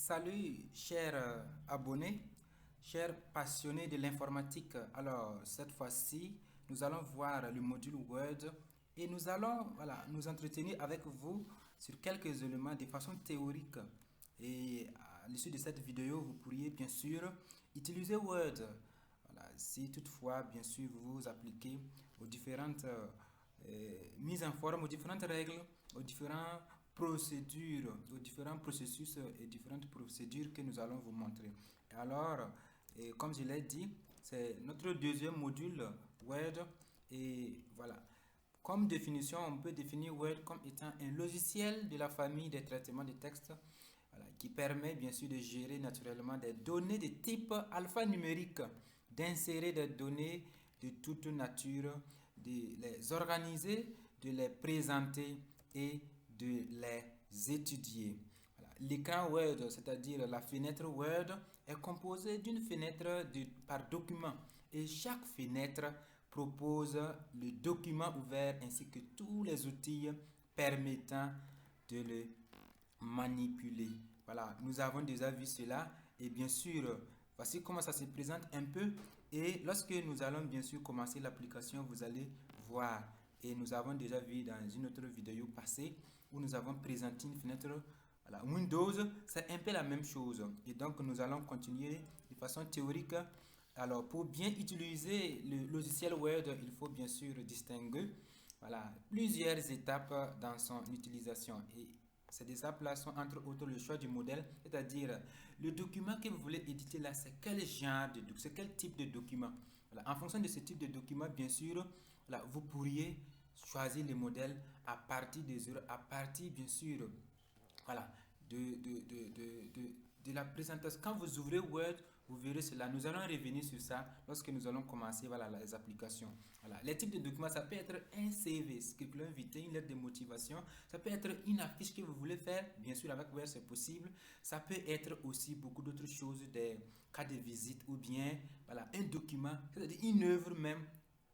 Salut, chers abonnés, chers passionnés de l'informatique. Alors, cette fois-ci, nous allons voir le module Word et nous allons nous entretenir avec vous sur quelques éléments de façon théorique. Et à l'issue de cette vidéo, vous pourriez bien sûr utiliser Word. Voilà, si toutefois, bien sûr, vous vous appliquez aux différentes mises en forme, aux différentes règles, aux différentes procédures, aux différents processus et différentes procédures que nous allons vous montrer. Alors, comme je l'ai dit, c'est notre deuxième module Word. Et voilà. Comme définition, on peut définir Word comme étant un logiciel de la famille des traitements de texte, voilà, qui permet bien sûr de gérer naturellement des données de type alphanumérique, d'insérer des données de toute nature, de les organiser, de les présenter et de les étudier. Voilà. L'écran Word, c'est-à-dire la fenêtre Word, est composée d'une fenêtre par document et chaque fenêtre propose le document ouvert ainsi que tous les outils permettant de le manipuler. Voilà, nous avons déjà vu cela et bien sûr, voici comment ça se présente un peu et lorsque nous allons bien sûr commencer l'application, vous allez voir. Et nous avons déjà vu dans une autre vidéo passée où nous avons présenté une fenêtre. Voilà, Windows, c'est un peu la même chose. Et donc, nous allons continuer de façon théorique. Alors, pour bien utiliser le logiciel Word, il faut bien sûr distinguer plusieurs étapes dans son utilisation. Et ces étapes-là sont entre autres le choix du modèle, c'est-à-dire le document que vous voulez éditer là, c'est quel genre de document, c'est quel type de document. Voilà, en fonction de ce type de document, bien sûr, vous pourriez choisir le modèle à partir des heures, à partir bien sûr voilà, de la présentation. Quand vous ouvrez Word, vous verrez cela. Nous allons revenir sur ça lorsque nous allons commencer les applications. Voilà. Les types de documents, ça peut être un CV, ce curriculum vitae, une lettre de motivation. Ça peut être une affiche que vous voulez faire. Bien sûr, avec Word, c'est possible. Ça peut être aussi beaucoup d'autres choses, des cas de visite ou bien un document, c'est-à-dire une œuvre même.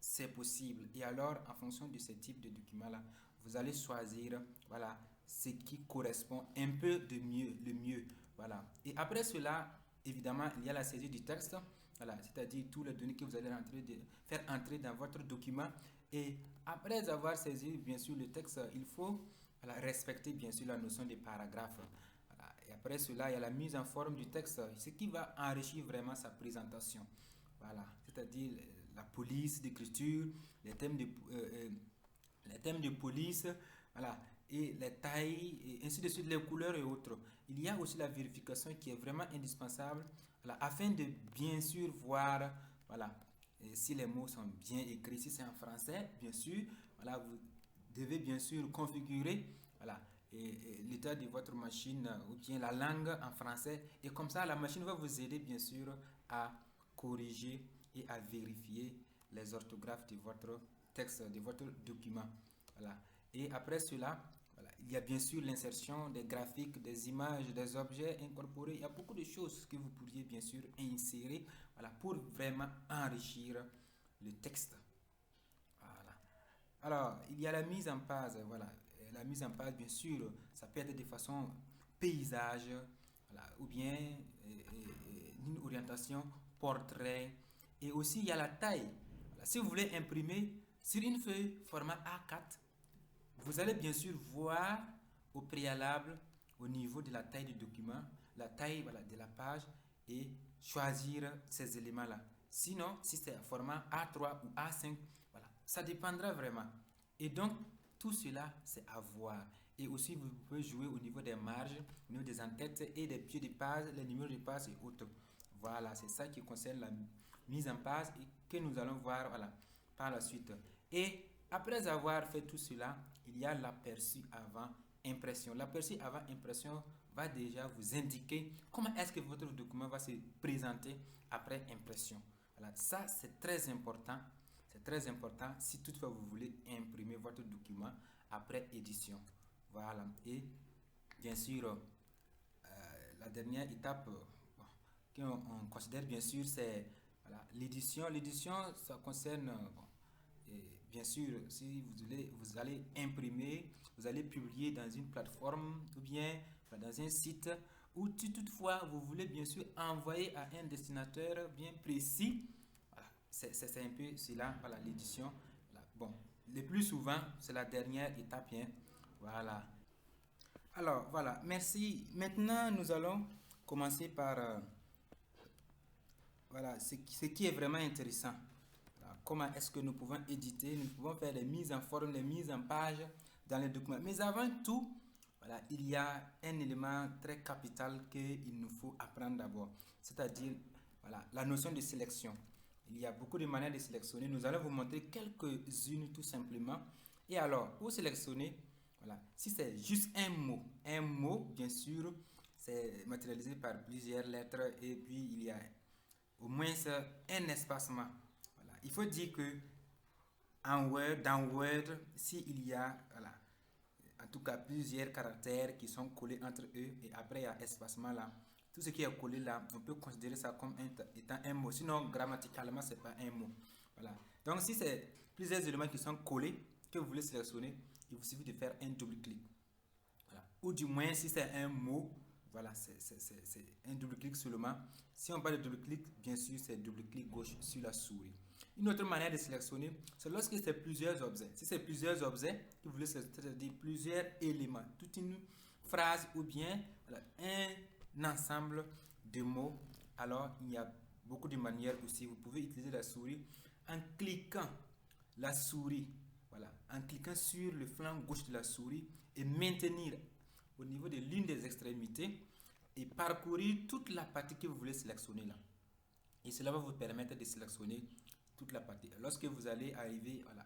C'est possible. Et alors, en fonction de ce type de document-là, vous allez choisir ce qui correspond un peu de mieux, le mieux. Voilà. Et après cela, évidemment, il y a la saisie du texte. Voilà, c'est-à-dire tous les données que vous allez faire entrer dans votre document. Et après avoir saisi, bien sûr, le texte, il faut respecter, bien sûr, la notion des paragraphes. Voilà. Et après cela, il y a la mise en forme du texte, ce qui va enrichir vraiment sa présentation. Voilà, c'est-à-dire la police d'écriture, les thèmes de police, voilà, et les tailles, et ainsi de suite, les couleurs et autres. Il y a aussi la vérification qui est vraiment indispensable, voilà, afin de bien sûr voir, voilà, si les mots sont bien écrits, si c'est en français, bien sûr, voilà, vous devez bien sûr configurer, voilà, et l'état de votre machine ou bien la langue en français, et comme ça, la machine va vous aider bien sûr à corriger et à vérifier les orthographes de votre texte, de votre document. Voilà. Et après cela, voilà, il y a bien sûr l'insertion des graphiques, des images, des objets incorporés. Il y a beaucoup de choses que vous pourriez bien sûr insérer, voilà, pour vraiment enrichir le texte. Voilà. Alors, il y a la mise en page, voilà. La mise en page, bien sûr, ça peut être de façon paysage, voilà, ou bien une orientation portrait. Et aussi, il y a la taille. Voilà. Si vous voulez imprimer sur une feuille format A4, vous allez bien sûr voir au préalable, au niveau de la taille du document, la taille de la page et choisir ces éléments-là. Sinon, si c'est un format A3 ou A5, voilà, ça dépendra vraiment. Et donc, tout cela, c'est à voir. Et aussi, vous pouvez jouer au niveau des marges, au niveau des entêtes et des pieds de page, les numéros de page et autres. Voilà, c'est ça qui concerne la mise en page et que nous allons voir par la suite. Et après avoir fait tout cela, il y a l'aperçu avant impression. L'aperçu avant impression va déjà vous indiquer comment est-ce que votre document va se présenter après impression. Voilà, ça c'est très important. C'est très important si toutefois vous voulez imprimer votre document après édition. Voilà. Et bien sûr, la dernière étape qu'on considère bien sûr, c'est l'édition. L'édition, ça concerne, et bien sûr, si vous allez imprimer, vous allez publier dans une plateforme ou bien dans un site ou si toutefois vous voulez bien sûr envoyer à un destinataire bien précis, voilà, c'est un peu cela, voilà, l'édition. Voilà. Bon, le plus souvent, c'est la dernière étape, hein. Voilà. Alors, voilà, merci. Maintenant, nous allons commencer par voilà, ce qui est vraiment intéressant. Voilà, comment est-ce que nous pouvons éditer, nous pouvons faire les mises en forme, les mises en page dans les documents. Mais avant tout, voilà, il y a un élément très capital qu'il nous faut apprendre d'abord, c'est-à-dire voilà, la notion de sélection. Il y a beaucoup de manières de sélectionner. Nous allons vous montrer quelques-unes tout simplement. Et alors, pour sélectionner, voilà, si c'est juste un mot, bien sûr, c'est matérialisé par plusieurs lettres et puis il y a au moins un espacement. Voilà. Il faut dire que dans Word, s'il y a, voilà, en tout cas plusieurs caractères qui sont collés entre eux et après il y a espacement là, tout ce qui est collé là, on peut considérer ça comme étant un mot. Sinon, grammaticalement, c'est pas un mot. Voilà. Donc, si c'est plusieurs éléments qui sont collés, que vous voulez sélectionner, il vous suffit de faire un double-clic. Voilà. Ou du moins, si c'est un mot, voilà, c'est un double-clic seulement. Si on parle de double-clic, bien sûr, c'est double-clic gauche sur la souris. Une autre manière de sélectionner, c'est lorsque c'est plusieurs objets. Si c'est plusieurs objets, vous voulez c'est-à-dire plusieurs éléments, toute une phrase ou bien voilà, un ensemble de mots, alors il y a beaucoup de manières aussi. Vous pouvez utiliser la souris en cliquant la souris, voilà, en cliquant sur le flanc gauche de la souris et maintenir au niveau de l'une des extrémités et parcourir toute la partie que vous voulez sélectionner là. Et cela va vous permettre de sélectionner toute la partie. Lorsque vous allez arriver voilà,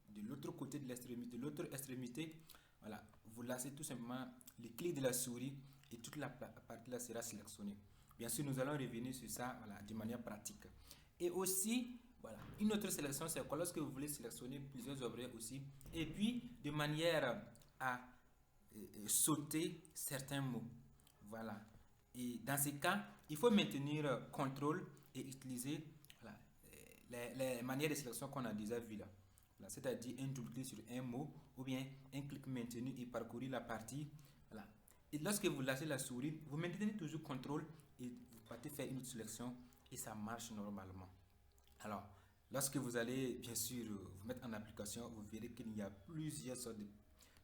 de l'autre côté de l'autre extrémité, voilà, vous lâchez tout simplement le clic de la souris et toute la partie là sera sélectionnée. Bien sûr, nous allons revenir sur ça voilà, de manière pratique. Et aussi, voilà, une autre sélection, c'est quoi? Lorsque vous voulez sélectionner plusieurs objets aussi, et puis de manière à sauter certains mots. Voilà. Et dans ces cas, il faut maintenir contrôle et utiliser voilà, les manières de sélection qu'on a déjà vues là. Voilà, c'est-à-dire un double-clic sur un mot ou bien un clic maintenu et parcourir la partie. Voilà. Et lorsque vous lâchez la souris, vous maintenez toujours contrôle et vous partez faire une sélection et ça marche normalement. Alors, lorsque vous allez bien sûr vous mettre en application, vous verrez qu'il y a plusieurs sortes de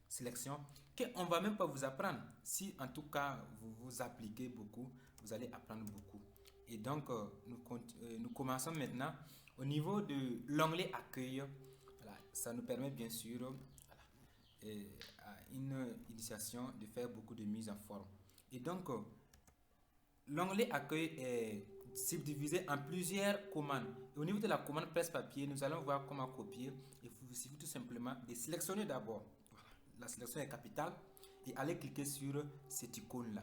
sélections qu'on ne va même pas vous apprendre. Si en tout cas vous vous appliquez beaucoup, vous allez apprendre beaucoup. Et donc, nous commençons maintenant au niveau de l'onglet accueil. Voilà, ça nous permet bien sûr voilà, à une initiation de faire beaucoup de mise en forme. Et donc, l'onglet accueil est subdivisé en plusieurs commandes. Et au niveau de la commande presse-papier, nous allons voir comment copier. Il vous suffit tout simplement de sélectionner d'abord. Voilà. La sélection est capitale et allez cliquer sur cette icône-là.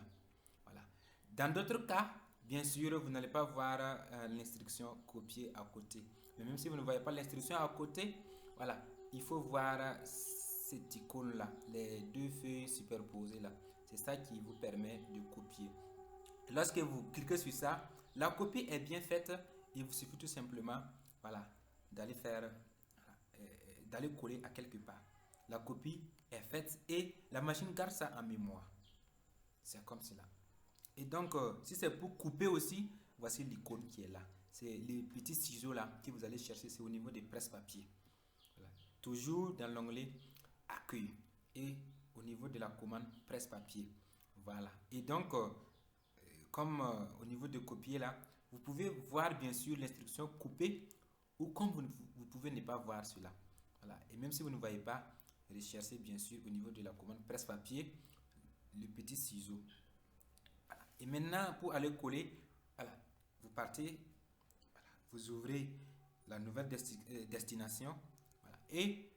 Voilà. Dans d'autres cas, bien sûr, vous n'allez pas voir l'instruction copier à côté. Mais même si vous ne voyez pas l'instruction à côté, voilà, il faut voir cette icône-là, les deux feuilles superposées là. C'est ça qui vous permet de copier. Lorsque vous cliquez sur ça, la copie est bien faite et il vous suffit tout simplement voilà, d'aller faire, voilà, d'aller coller à quelque part. La copie est faite et la machine garde ça en mémoire. C'est comme cela. Et donc, si c'est pour couper aussi, voici l'icône qui est là. C'est les petits ciseaux là que vous allez chercher, c'est au niveau des presse-papier. Voilà. Toujours dans l'onglet accueil et au niveau de la commande presse-papier. Voilà. Et donc, comme au niveau de copier là, vous pouvez voir bien sûr l'instruction couper ou comme vous pouvez ne pas voir cela. Voilà. Et même si vous ne voyez pas, recherchez bien sûr au niveau de la commande presse-papier le petit ciseau. Voilà. Et maintenant, pour aller coller, voilà, vous partez, voilà, vous ouvrez la nouvelle destination voilà, et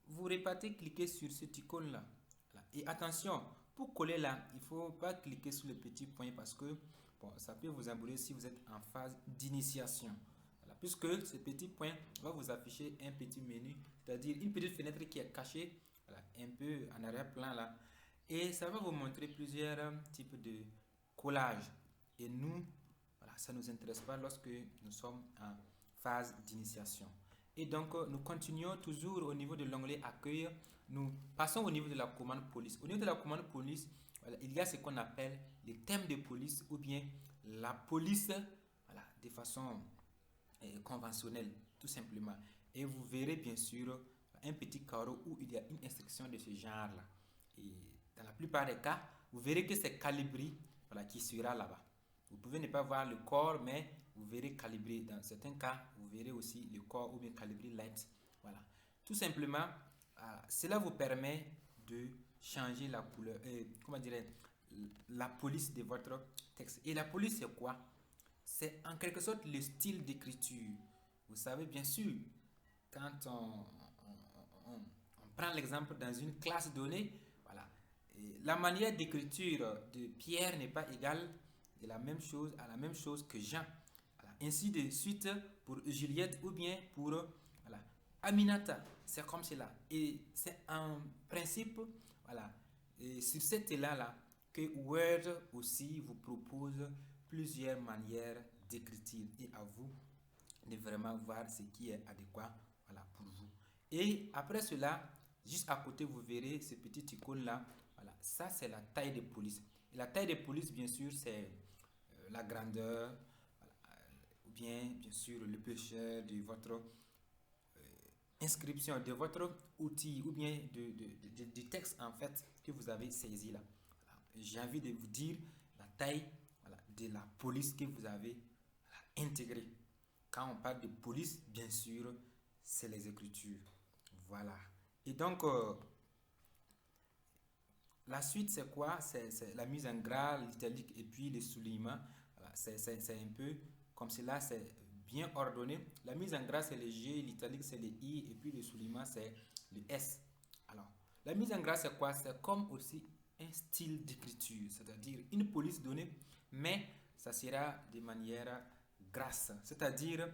vous repartez cliquer sur cette icône là. Voilà. Et attention, pour coller là, il ne faut pas cliquer sur le petit point parce que bon, ça peut vous embrouiller si vous êtes en phase d'initiation. Voilà. Puisque ce petit point va vous afficher un petit menu, c'est-à-dire une petite fenêtre qui est cachée voilà, un peu en arrière-plan là. Et ça va vous montrer plusieurs types de collage. Et nous, voilà, ça ne nous intéresse pas lorsque nous sommes en phase d'initiation. Et donc, nous continuons toujours au niveau de l'onglet accueil. Nous passons au niveau de la commande police. Au niveau de la commande police, voilà, il y a ce qu'on appelle les thèmes de police ou bien la police, voilà, de façon conventionnelle, tout simplement. Et vous verrez bien sûr un petit carreau où il y a une instruction de ce genre-là. Et dans la plupart des cas, vous verrez que c'est Calibri, voilà, qui sera là-bas. Vous pouvez ne pas voir le corps, mais vous verrez Calibri. Dans certains cas, vous verrez aussi le corps ou bien Calibri Light. Voilà. Tout simplement, cela vous permet de changer la couleur, comment dirais la police de votre texte. Et la police, c'est quoi? C'est en quelque sorte le style d'écriture. Vous savez, bien sûr, quand on prend l'exemple dans une classe donnée, voilà, et la manière d'écriture de Pierre n'est pas égale de la même chose à la même chose que Jean. Voilà. Ainsi de suite pour Juliette ou bien pour voilà, Aminata. C'est comme cela. Et c'est un principe, voilà, et sur cet élan-là que Word aussi vous propose plusieurs manières d'écriture et à vous de vraiment voir ce qui est adéquat, voilà, pour vous. Et après cela, juste à côté, vous verrez ce petit icône-là. Voilà, ça, c'est la taille de police. Et la taille de police, bien sûr, c'est la grandeur, voilà, ou bien sûr, l'épaisseur de votre inscription, de votre outil, ou bien du texte, en fait, que vous avez saisi là. Voilà. J'ai envie de vous dire la taille, voilà, de la police que vous avez, voilà, intégrée. Quand on parle de police, bien sûr, c'est les écritures. Voilà. Et donc, la suite, c'est quoi? C'est la mise en gras, l'italique et puis le soulignement. Voilà. C'est un peu comme cela, c'est bien ordonné. La mise en gras, c'est le G, l'italique, c'est le I, et puis le soulignement, c'est le S. Alors, la mise en gras, c'est quoi? C'est comme aussi un style d'écriture, c'est-à-dire une police donnée, mais ça sera de manière grasse, c'est-à-dire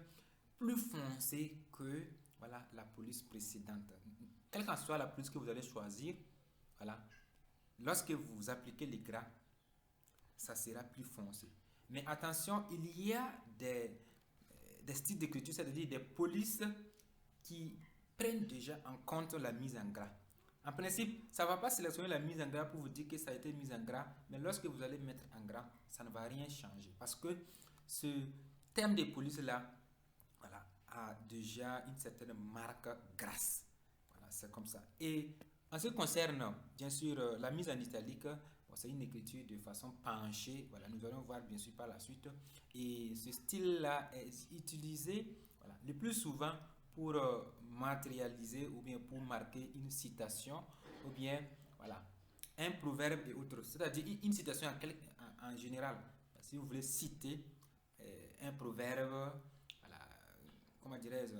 plus foncé que voilà, la police précédente. Quelle qu'en soit la police que vous allez choisir, voilà, lorsque vous appliquez les gras, ça sera plus foncé. Mais attention, il y a des styles d'écriture, c'est-à-dire des polices qui prennent déjà en compte la mise en gras. En principe, ça ne va pas sélectionner la mise en gras pour vous dire que ça a été mis en gras, mais lorsque vous allez mettre en gras, ça ne va rien changer. Parce que ce thème de police-là, voilà, a déjà une certaine marque grasse. Voilà, c'est comme ça. Et en ce qui concerne, bien sûr, la mise en italique, bon, c'est une écriture de façon penchée. Voilà, nous allons voir bien sûr par la suite. Et ce style-là est utilisé, voilà, le plus souvent pour matérialiser ou bien pour marquer une citation ou bien voilà, un proverbe et autres. C'est-à-dire une citation en général. Si vous voulez citer un proverbe, voilà, comment dirais-je,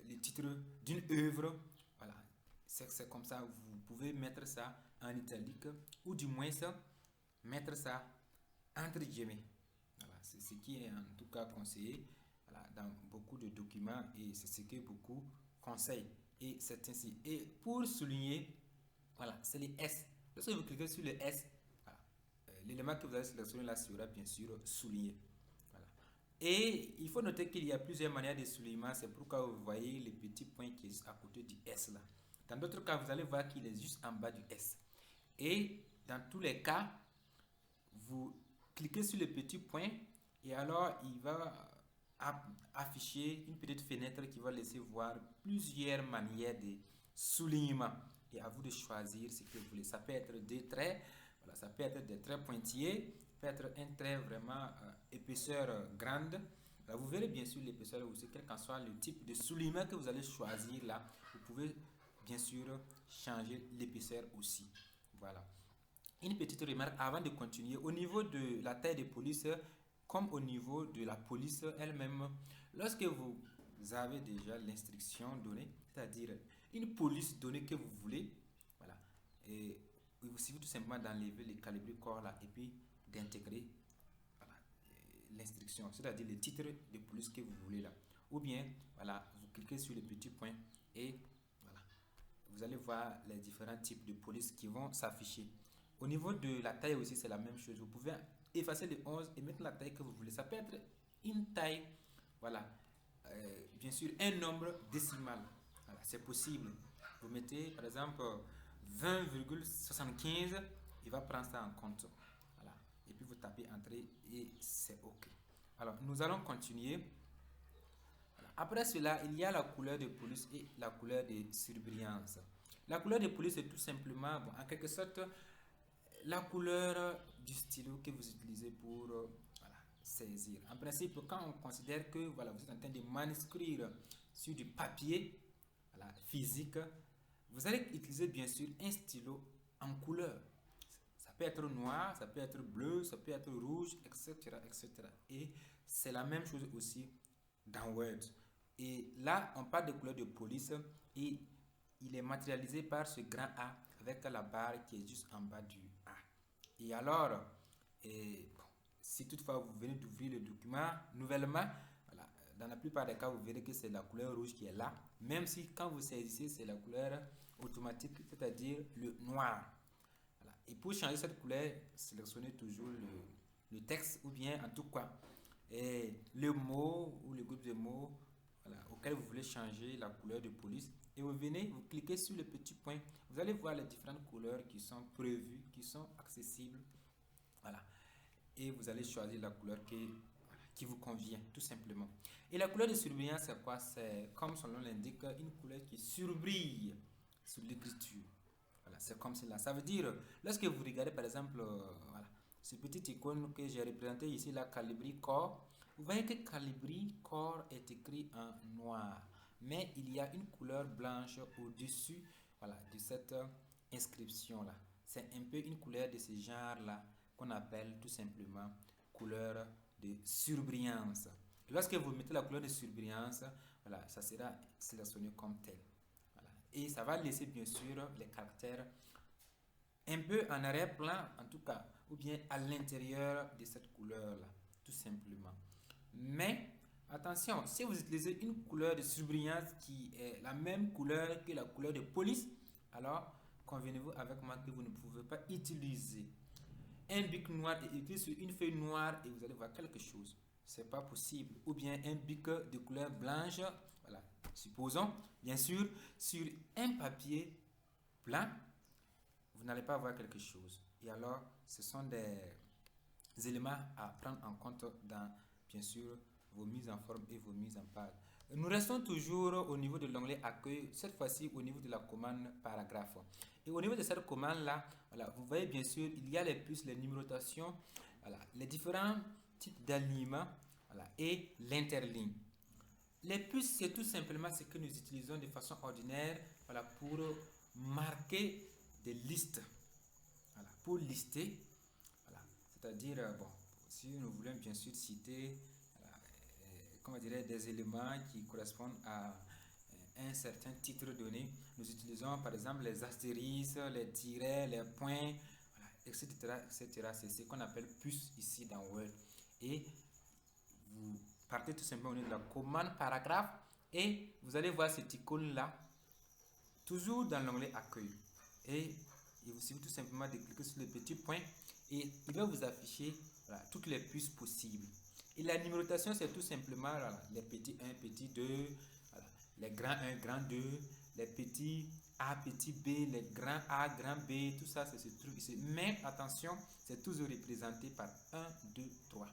le titre d'une œuvre, voilà, c'est comme ça, vous pouvez mettre ça en italique ou du moins mettre ça entre guillemets. Voilà, c'est ce qui est en tout cas conseillé, voilà, dans beaucoup de documents et c'est ce que beaucoup conseillent. Et c'est ainsi. Et pour souligner, voilà, c'est les S. Lorsque vous cliquez sur le S, voilà, l'élément que vous allez sélectionner là sera bien sûr souligné. Voilà. Et il faut noter qu'il y a plusieurs manières de soulignement. C'est pourquoi vous voyez les petits points qui sont à côté du S là. Dans d'autres cas, vous allez voir qu'il est juste en bas du S. Et dans tous les cas, vous cliquez sur le petit point et alors il va afficher une petite fenêtre qui va laisser voir plusieurs manières de soulignement. Et à vous de choisir ce que vous voulez. Ça peut être des traits, voilà, ça peut être des traits pointillés, ça peut être un trait vraiment épaisseur grande. Là, vous verrez bien sûr l'épaisseur aussi, quel qu'en soit le type de soulignement que vous allez choisir là. Vous pouvez bien sûr changer l'épaisseur aussi. Voilà. Une petite remarque avant de continuer. Au niveau de la taille de police, comme au niveau de la police elle-même, lorsque vous avez déjà l'instruction donnée, c'est-à-dire une police donnée que vous voulez, voilà, et il vous suffit tout simplement d'enlever les calibres corps là et puis d'intégrer voilà, l'instruction, c'est-à-dire le titre de police que vous voulez là. Ou bien, voilà, vous cliquez sur le petit point et voilà, vous allez voir les différents types de police qui vont s'afficher. Au niveau de la taille aussi, c'est la même chose. Vous pouvez effacer les 11 et mettre la taille que vous voulez. Ça peut être une taille, voilà, bien sûr, un nombre décimal. Voilà, c'est possible. Vous mettez, par exemple, 20,75 il va prendre ça en compte. Voilà. Et puis vous tapez entrée et c'est OK. Alors, nous allons continuer. Voilà. Après cela, il y a la couleur de police et la couleur de surbrillance. La couleur de police est tout simplement, bon, en quelque sorte, la couleur du stylo que vous utilisez pour voilà, saisir. En principe, quand on considère que voilà, vous êtes en train de manuscrire sur du papier voilà, physique, vous allez utiliser bien sûr un stylo en couleur. Ça peut être noir, ça peut être bleu, ça peut être rouge, etc. etc. Et c'est la même chose aussi dans Word. Et là, on parle de couleur de police et il est matérialisé par ce grand A avec la barre qui est juste en bas du A. Et alors, bon, si toutefois vous venez d'ouvrir le document nouvellement, voilà, dans la plupart des cas, vous verrez que c'est la couleur rouge qui est là, même si quand vous saisissez, c'est la couleur automatique, c'est-à-dire le noir. Voilà. Et pour changer cette couleur, sélectionnez toujours le texte ou bien en tout cas le mot ou le groupe de mots voilà, auquel vous voulez changer la couleur de police. Et vous venez, vous cliquez sur le petit point. Vous allez voir les différentes couleurs qui sont prévues, qui sont accessibles. Voilà. Et vous allez choisir la couleur qui vous convient, tout simplement. Et la couleur de surbrillance, c'est quoi? C'est, comme son nom l'indique, une couleur qui surbrille sur l'écriture. Voilà, c'est comme cela. Ça veut dire, lorsque vous regardez par exemple, voilà, ce petit icône que j'ai représenté ici, la Calibri Core, vous voyez que Calibri Core est écrit en noir, mais il y a une couleur blanche au-dessus voilà, de cette inscription-là. C'est un peu une couleur de ce genre-là qu'on appelle tout simplement couleur de surbrillance. Et lorsque vous mettez la couleur de surbrillance, voilà, ça sera sélectionné comme tel. Voilà. Et ça va laisser bien sûr les caractères un peu en arrière-plan, en tout cas, ou bien à l'intérieur de cette couleur-là, tout simplement. Mais attention, si vous utilisez une couleur de surbrillance qui est la même couleur que la couleur de police, alors convenez-vous avec moi que vous ne pouvez pas utiliser un bic noir et écrire sur une feuille noire et vous allez voir quelque chose. C'est pas possible. Ou bien un bic de couleur blanche, voilà, supposons, bien sûr, sur un papier blanc, vous n'allez pas voir quelque chose. Et alors, ce sont des éléments à prendre en compte dans, bien sûr, vos mises en forme et vos mises en page. Nous restons toujours au niveau de l'onglet accueil, cette fois-ci au niveau de la commande paragraphe. Et au niveau de cette commande-là, voilà, vous voyez bien sûr, il y a les puces, les numérotations, voilà, les différents types d'alignements voilà, et l'interligne. Les puces, c'est tout simplement ce que nous utilisons de façon ordinaire voilà, pour marquer des listes. Voilà, pour lister, voilà, c'est-à-dire, bon, si nous voulons bien sûr citer comment dirais, des éléments qui correspondent à un certain titre donné. Nous utilisons par exemple les astérisques, les tirets, les points, voilà, etc., etc. C'est ce qu'on appelle puce ici dans Word. Et vous partez tout simplement au niveau de la commande paragraphe et vous allez voir cette icône-là, toujours dans l'onglet accueil. Et il vous suffit tout simplement de cliquer sur le petit point et il va vous afficher voilà, toutes les puces possibles. Et la numérotation, c'est tout simplement voilà, les petits 1, petit 2, voilà, les grands 1, grand 2, les petits A, petit B, les grands A, grand B, tout ça, c'est ce truc ici. Mais attention, c'est toujours représenté par 1, 2, 3.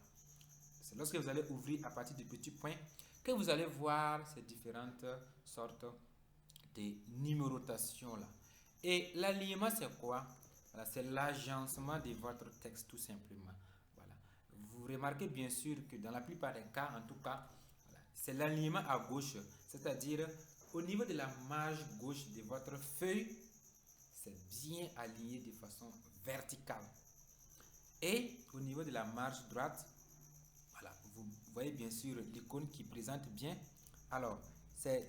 C'est lorsque vous allez ouvrir à partir du petit point que vous allez voir ces différentes sortes de numérotation là. Et l'alignement, c'est quoi? Voilà, c'est l'agencement de votre texte tout simplement. Voilà. Vous remarquez bien sûr que dans la plupart des cas, en tout cas, voilà, c'est l'alignement à gauche, c'est-à-dire au niveau de la marge gauche de votre feuille, c'est bien aligné de façon verticale. Et au niveau de la marge droite, voilà, vous voyez bien sûr l'icône qui présente bien. Alors, c'est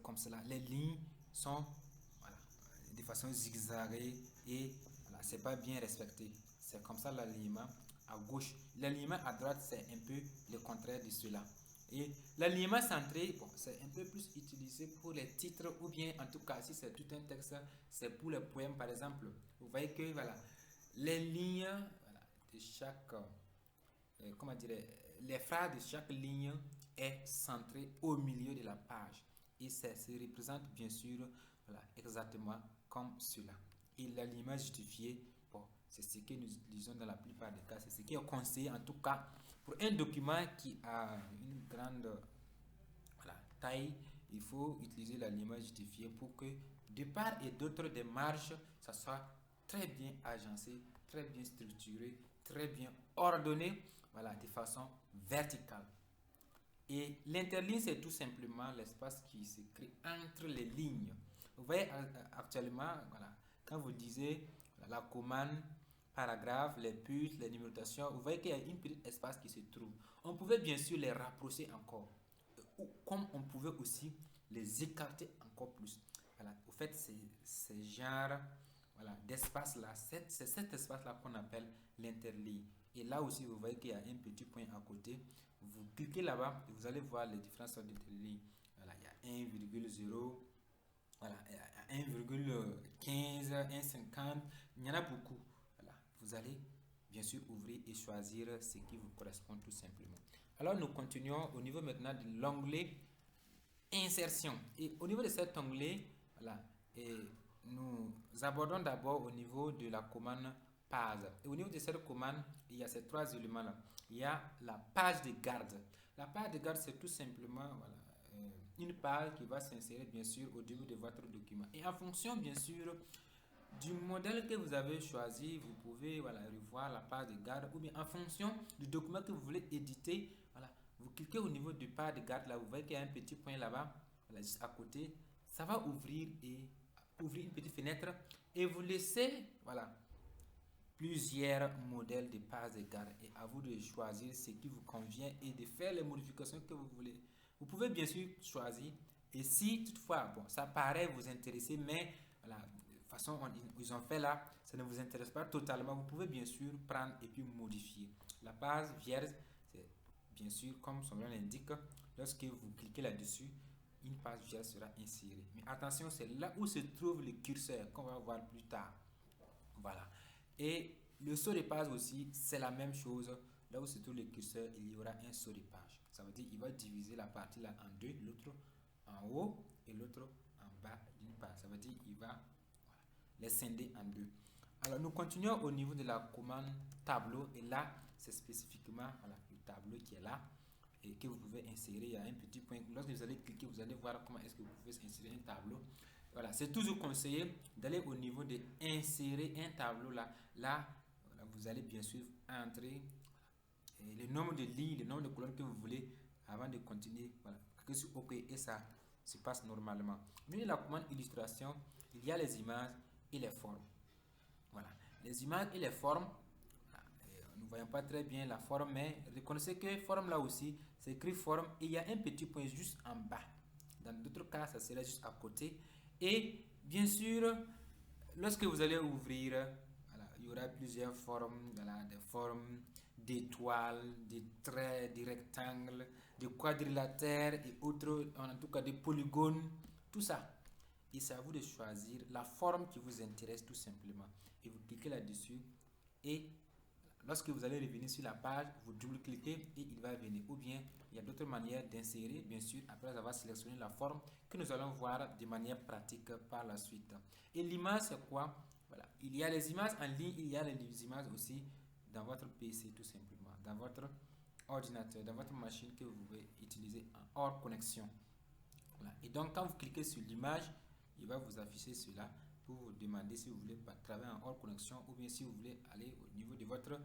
comme cela. Les lignes sont voilà, de façon zigzagée et voilà, c'est pas bien respecté. C'est comme ça l'alignement à gauche. L'alignement à droite, c'est un peu le contraire de cela. Et l'alignement centré, bon, c'est un peu plus utilisé pour les titres ou bien en tout cas si c'est tout un texte, c'est pour les poèmes par exemple. Vous voyez que voilà, les lignes voilà, de chaque, comment dire, les phrases de chaque ligne est centrée au milieu de la page. Et ça se représente bien sûr voilà, exactement comme cela. Et l'alignement justifié, bon, c'est ce que nous utilisons dans la plupart des cas, c'est ce qui est conseillé en tout cas pour un document qui a une grande taille. Il faut utiliser l'alignement justifié pour que de part et d'autre des marges, ça soit très bien agencé, très bien structuré, très bien ordonné, voilà, de façon verticale. Et l'interligne, c'est tout simplement l'espace qui se crée entre les lignes. Vous voyez actuellement, voilà, quand vous disiez la commande, paragraphe, les puces, les numérotations, vous voyez qu'il y a un petit espace qui se trouve. On pouvait bien sûr les rapprocher encore, ou comme on pouvait aussi les écarter encore plus. Voilà, au fait, c'est genre voilà, d'espace-là, c'est cet espace-là qu'on appelle l'interligne. Et là aussi, vous voyez qu'il y a un petit point à côté. Vous cliquez là-bas et vous allez voir les différentes sortes d'interlignes. Voilà, il y a 1,0, voilà, 1,15, 1,50, il y en a beaucoup. Voilà, vous allez bien sûr ouvrir et choisir ce qui vous correspond tout simplement. Alors nous continuons au niveau maintenant de l'onglet insertion. Et au niveau de cet onglet, voilà, et nous abordons d'abord au niveau de la commande page. Et au niveau de cette commande, il y a ces trois éléments-là. Il y a la page de garde. La page de garde, c'est tout simplement voilà, une page qui va s'insérer bien sûr au début de votre document. Et en fonction bien sûr du modèle que vous avez choisi, vous pouvez voilà, revoir la page de garde ou bien en fonction du document que vous voulez éditer, voilà, vous cliquez au niveau du page de garde là, vous voyez qu'il y a un petit point là-bas, voilà, juste à côté, ça va ouvrir et ouvrir une petite fenêtre et vous laissez voilà, plusieurs modèles de pages de garde et à vous de choisir ce qui vous convient et de faire les modifications que vous voulez. Vous pouvez bien sûr choisir et si toutefois, bon, ça paraît vous intéresser, mais voilà, de façon ils ont fait là, ça ne vous intéresse pas totalement, vous pouvez bien sûr prendre et puis modifier. La page vierge, c'est bien sûr comme son nom l'indique, lorsque vous cliquez là-dessus, une page vierge sera insérée. Mais attention, c'est là où se trouve le curseur qu'on va voir plus tard. Voilà. Et le saut de page aussi, c'est la même chose. Là où se trouve le curseur, il y aura un saut de page. Ça veut dire qu'il va diviser la partie là en deux, l'autre en haut et l'autre en bas d'une page. Ça veut dire qu'il va voilà, les scinder en deux. Alors nous continuons au niveau de la commande tableau et là c'est spécifiquement voilà, le tableau qui est là et que vous pouvez insérer. Il y a un petit point. Lorsque vous allez cliquer, vous allez voir comment est-ce que vous pouvez insérer un tableau. Voilà, c'est toujours conseillé d'aller au niveau de insérer un tableau là. Là, voilà, vous allez bien sûr entrer le nombre de lignes, le nombre de colonnes que vous voulez avant de continuer. Voilà, cliquez sur OK et ça se passe normalement. Au niveau de la commande illustration, il y a les images et les formes. Voilà, les images et les formes. Nous ne voyons pas très bien la forme, mais reconnaissez que forme là aussi, c'est écrit forme et il y a un petit point juste en bas. Dans d'autres cas, ça serait juste à côté. Et bien sûr, lorsque vous allez ouvrir, voilà, il y aura plusieurs formes, voilà, des formes d'étoiles, des traits, des rectangles, des quadrilatères et autres, en tout cas des polygones, tout ça. Et c'est à vous de choisir la forme qui vous intéresse tout simplement. Et vous cliquez là-dessus et lorsque vous allez revenir sur la page, vous double-cliquez et il va venir. Ou bien, il y a d'autres manières d'insérer, bien sûr, après avoir sélectionné la forme que nous allons voir de manière pratique par la suite. Et l'image, c'est quoi? Voilà. Il y a les images en ligne, il y a les images aussi dans votre PC, tout simplement, dans votre ordinateur, dans votre machine que vous pouvez utiliser en hors connexion. Voilà. Et donc, quand vous cliquez sur l'image, il va vous afficher cela pour vous demander si vous voulez travailler en hors connexion ou bien si vous voulez aller au niveau de votre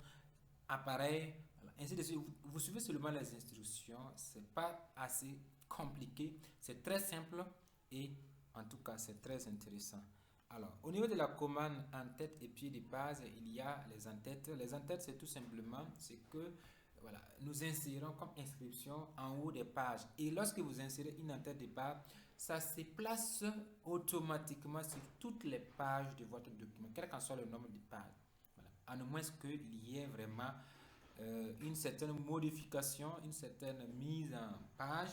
appareil. Voilà. Ainsi de suite, vous suivez seulement les instructions, c'est pas assez compliqué, c'est très simple et en tout cas c'est très intéressant. Alors, au niveau de la commande en-tête et pied de page, il y a les en-têtes. Les en-têtes, c'est tout simplement ce que voilà, nous insérons comme inscription en haut des pages. Et lorsque vous insérez une en-tête de page, ça se place automatiquement sur toutes les pages de votre document, quel qu'en soit le nombre de pages. Voilà. À moins qu'il y ait vraiment une certaine modification, une certaine mise en page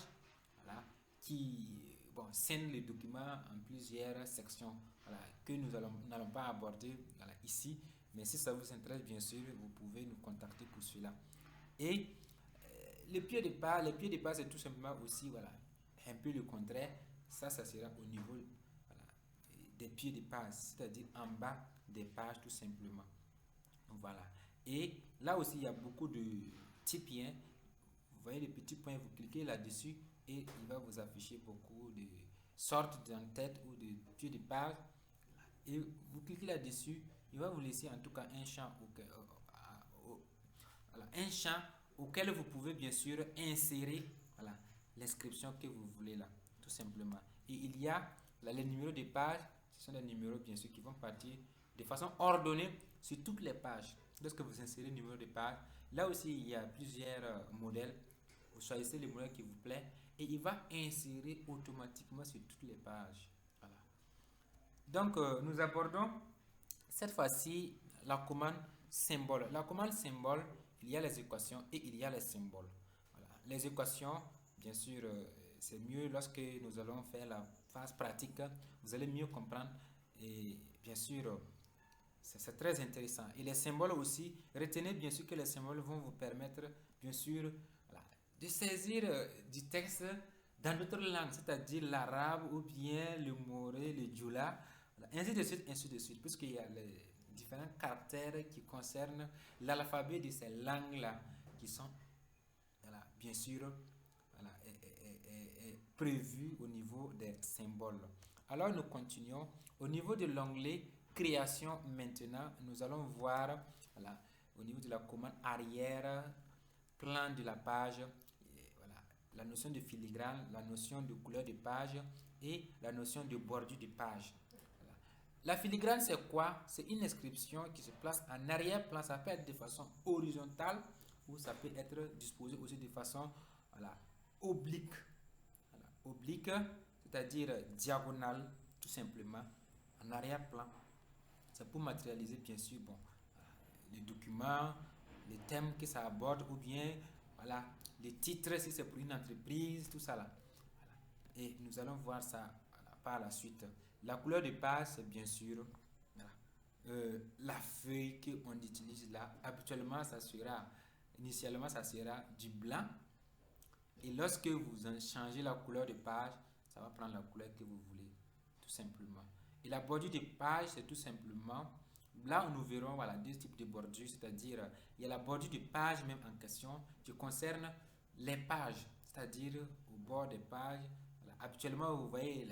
voilà, qui bon, scène le document en plusieurs sections voilà, que nous n'allons pas aborder voilà, ici. Mais si ça vous intéresse, bien sûr, vous pouvez nous contacter pour cela. Et les pieds de pas, c'est tout simplement aussi voilà, un peu le contraire. Ça sera au niveau voilà, des pieds de page, c'est-à-dire en bas des pages tout simplement. Voilà. Et là aussi, il y a beaucoup de petits points. Vous voyez les petits points, vous cliquez là-dessus et il va vous afficher beaucoup de sortes d'entêtes ou de pieds de page. Et vous cliquez là-dessus, il va vous laisser en tout cas un champ voilà, un champ auquel vous pouvez bien sûr insérer voilà, l'inscription que vous voulez là, tout simplement. Et il y a là, les numéros de page, ce sont des numéros bien sûr qui vont partir de façon ordonnée sur toutes les pages. Lorsque vous insérez le numéro de page, là aussi il y a plusieurs modèles. Vous choisissez le modèle qui vous plaît et il va insérer automatiquement sur toutes les pages. Voilà. Donc nous abordons cette fois-ci la commande symbole. La commande symbole, il y a les équations et il y a les symboles. Voilà. Les équations, bien sûr, c'est mieux lorsque nous allons faire la phase pratique. Vous allez mieux comprendre et bien sûr, c'est très intéressant. Et les symboles aussi, retenez bien sûr que les symboles vont vous permettre, bien sûr, voilà, de saisir du texte dans d'autres langues, c'est-à-dire l'arabe ou bien le moré, le djoula, voilà, ainsi de suite, puisqu'il y a les différents caractères qui concernent l'alphabet de ces langues-là, qui sont, voilà, bien sûr, voilà, prévus au niveau des symboles. Alors nous continuons. Au niveau de l'onglet création maintenant, nous allons voir voilà, au niveau de la commande arrière, plan de la page, voilà, la notion de filigrane, la notion de couleur de page et la notion de bordure de page. Voilà. La filigrane, c'est quoi? C'est une inscription qui se place en arrière-plan. Ça peut être de façon horizontale ou ça peut être disposé aussi de façon voilà, oblique. Voilà, oblique, c'est-à-dire diagonale, tout simplement, en arrière-plan. C'est pour matérialiser, bien sûr, bon, les documents, les thèmes que ça aborde, ou bien, voilà, les titres, si c'est pour une entreprise, tout ça là. Voilà. Et nous allons voir ça voilà, par la suite. La couleur de page, c'est bien sûr voilà, la feuille qu'on utilise là. Habituellement, initialement, ça sera du blanc. Et lorsque vous changez la couleur de page, ça va prendre la couleur que vous voulez, tout simplement. Et la bordure de page, c'est tout simplement, là nous verrons voilà, deux types de bordures, c'est-à-dire il y a la bordure de page même en question qui concerne les pages, c'est-à-dire au bord des pages. Voilà. Habituellement, vous voyez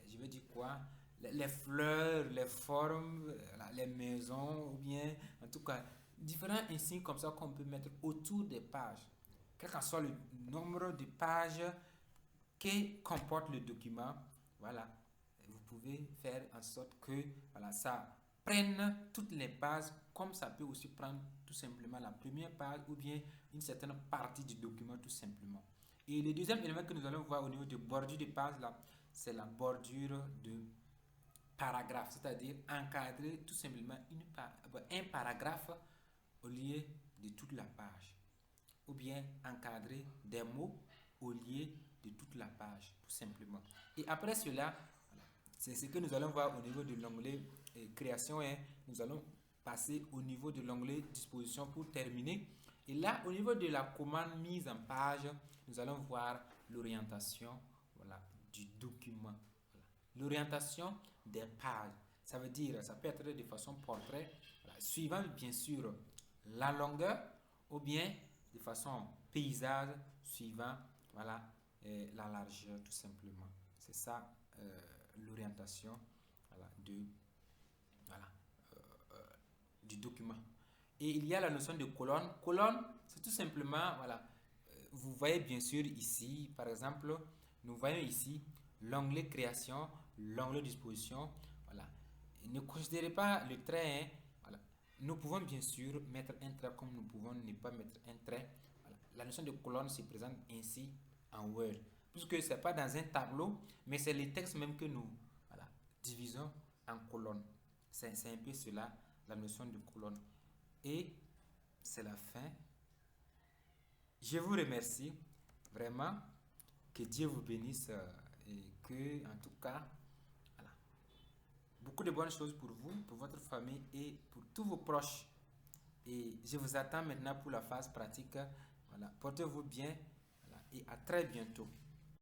je veux dire quoi, les fleurs, les formes, les maisons, ou bien en tout cas différents insignes comme ça qu'on peut mettre autour des pages. Quel que soit le nombre de pages que comporte le document, voilà, vous pouvez faire en sorte que voilà, ça prenne toutes les pages, comme ça peut aussi prendre tout simplement la première page ou bien une certaine partie du document tout simplement. Et le deuxième élément que nous allons voir au niveau de bordure de page là, c'est la bordure de paragraphe, c'est-à-dire encadrer tout simplement un paragraphe au lieu de toute la page, ou bien encadrer des mots au lieu de toute la page, tout simplement. Et après cela, voilà, c'est ce que nous allons voir au niveau de l'onglet création et nous allons passer au niveau de l'onglet disposition pour terminer. Et là, au niveau de la commande mise en page, nous allons voir l'orientation voilà, du document. Voilà. L'orientation des pages, ça veut dire, ça peut être de façon portrait, voilà, suivant bien sûr la longueur ou bien de façon paysage suivant voilà, la largeur tout simplement. C'est ça l'orientation voilà, voilà, du document. Et il y a la notion de colonne. Colonne, c'est tout simplement, voilà, vous voyez bien sûr ici, par exemple, nous voyons ici l'onglet création, l'onglet disposition. Voilà. Et ne considérez pas le trait. Hein, voilà. Nous pouvons bien sûr mettre un trait comme nous pouvons ne pas mettre un trait. Voilà. La notion de colonne se présente ainsi en Word. Puisque ce n'est pas dans un tableau, mais c'est les textes même que nous voilà, divisons en colonnes. C'est un peu cela, la notion de colonne. Et c'est la fin. Je vous remercie vraiment. Que Dieu vous bénisse et que, en tout cas, voilà, beaucoup de bonnes choses pour vous, pour votre famille et pour tous vos proches. Et je vous attends maintenant pour la phase pratique. Voilà, portez-vous bien voilà, et à très bientôt.